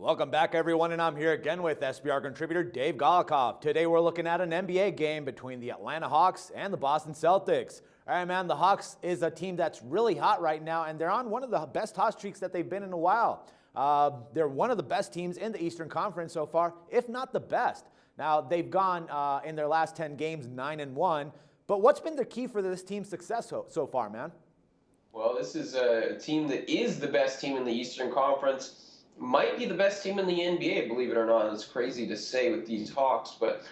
Welcome back, everyone, and I'm here again with SBR contributor Dave Golokhov. Today we're looking at an NBA game between the Atlanta Hawks and the Boston Celtics. All right, man, the Hawks is a team that's really hot right now, and they're on one of the best hot streaks that they've been in a while. They're one of the best teams in the Eastern Conference so far, if not the best. Now, they've gone in their last 10 games 9-1, but what's been the key for this team's success so far, man? Well, this is a team that is the best team in the Eastern Conference. Might be the best team in the NBA, believe it or not. It's crazy to say with these Hawks, but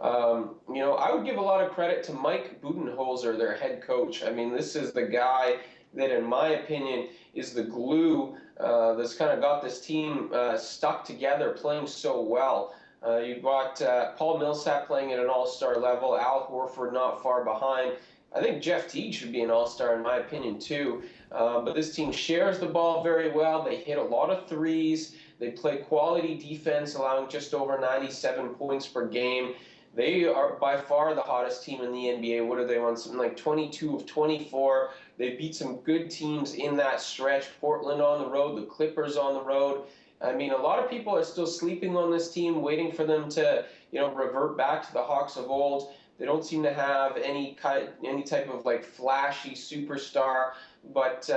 I would give a lot of credit to Mike Budenholzer, their head coach. I mean, this is the guy that, in my opinion, is the glue that's kind of got this team stuck together, playing so well. You've got Paul Millsap playing at an all-star level, Al Horford not far behind. I think Jeff Teague should be an all-star in my opinion too. But this team shares the ball very well. They hit a lot of threes. They play quality defense, allowing just over 97 points per game. They are by far the hottest team in the NBA. What are they on? Something like 22 of 24. They beat some good teams in that stretch. Portland on the road, the Clippers on the road. I mean, a lot of people are still sleeping on this team, waiting for them to, revert back to the Hawks of old. They don't seem to have any type of like flashy superstar, but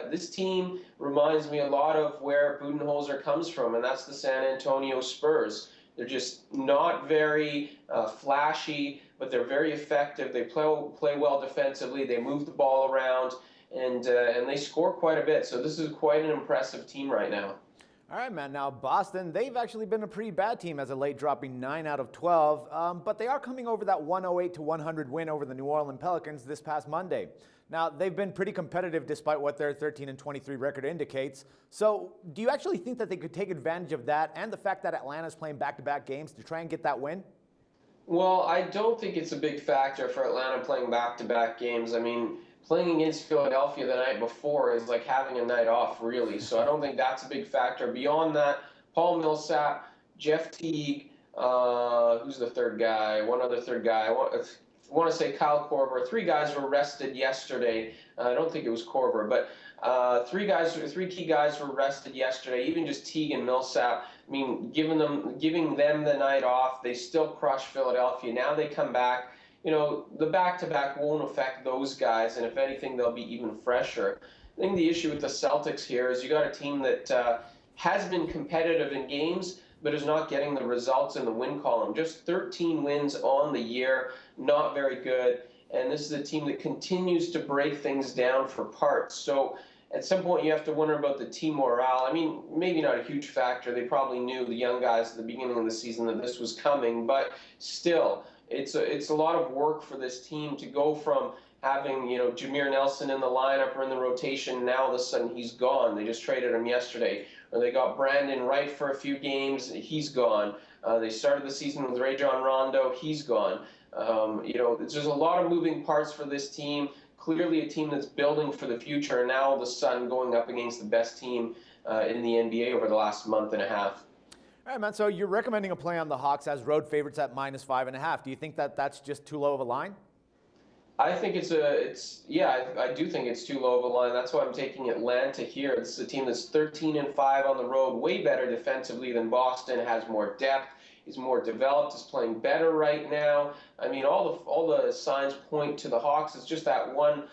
this team reminds me a lot of where Budenholzer comes from, and that's the San Antonio Spurs. They're just not very flashy, but they're very effective. They play well defensively. They move the ball around, and they score quite a bit. So this is quite an impressive team right now. All right, man. Now, Boston, they've actually been a pretty bad team as of late, dropping 9 out of 12, but they are coming over that 108-100 win over the New Orleans Pelicans this past Monday. Now, they've been pretty competitive despite what their 13-23 record indicates. So do you actually think that they could take advantage of that and the fact that Atlanta's playing back-to-back games to try and get that win? Well, I don't think it's a big factor for Atlanta playing back-to-back games. I mean, playing against Philadelphia the night before is like having a night off, really. So I don't think that's a big factor. Beyond that, Paul Millsap, Jeff Teague, who's the third guy? One other third guy. I want to say Kyle Korver. 3 guys were rested yesterday. I don't think it was Korver, but 3 key guys were rested yesterday. Even just Teague and Millsap. I mean, giving them the night off, they still crushed Philadelphia. Now they come back. The back-to-back won't affect those guys, and if anything, they'll be even fresher. I think the issue with the Celtics here is you got a team that has been competitive in games, but is not getting the results in the win column. Just 13 wins on the year, not very good. And this is a team that continues to break things down for parts. So at some point, you have to wonder about the team morale. I mean, maybe not a huge factor. They probably knew, the young guys at the beginning of the season, that this was coming, but still, it's a lot of work for this team to go from having, Jameer Nelson in the lineup or in the rotation. Now all of a sudden he's gone. They just traded him yesterday. Or they got Brandon Wright for a few games. He's gone. They started the season with Rajon Rondo. He's gone. There's a lot of moving parts for this team. Clearly a team that's building for the future, and now all of a sudden going up against the best team in the NBA over the last month and a half. All right, man, so you're recommending a play on the Hawks as road favorites at -5.5. Do you think that that's just too low of a line? I think I do think it's too low of a line. That's why I'm taking Atlanta here. This is a team that's 13-5 on the road, way better defensively than Boston, has more depth, is more developed, is playing better right now. I mean, all the signs point to the Hawks. It's just that one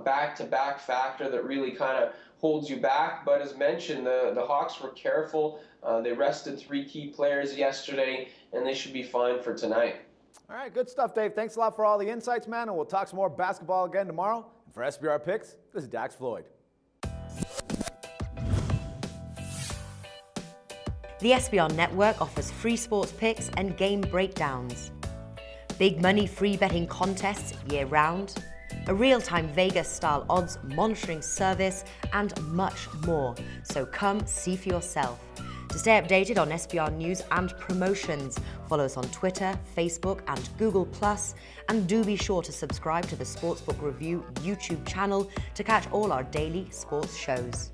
back-to-back factor that really kind of holds you back. But as mentioned, the Hawks were careful. They rested 3 key players yesterday, and they should be fine for tonight. All right, good stuff, Dave. Thanks a lot for all the insights, man, and we'll talk some more basketball again tomorrow. And for SBR Picks, this is Dax Floyd. The SBR Network offers free sports picks and game breakdowns, big money free betting contests year-round, a real-time Vegas-style odds monitoring service, and much more. So come see for yourself. To stay updated on SBR news and promotions, follow us on Twitter, Facebook, and Google+, and do be sure to subscribe to the Sportsbook Review YouTube channel to catch all our daily sports shows.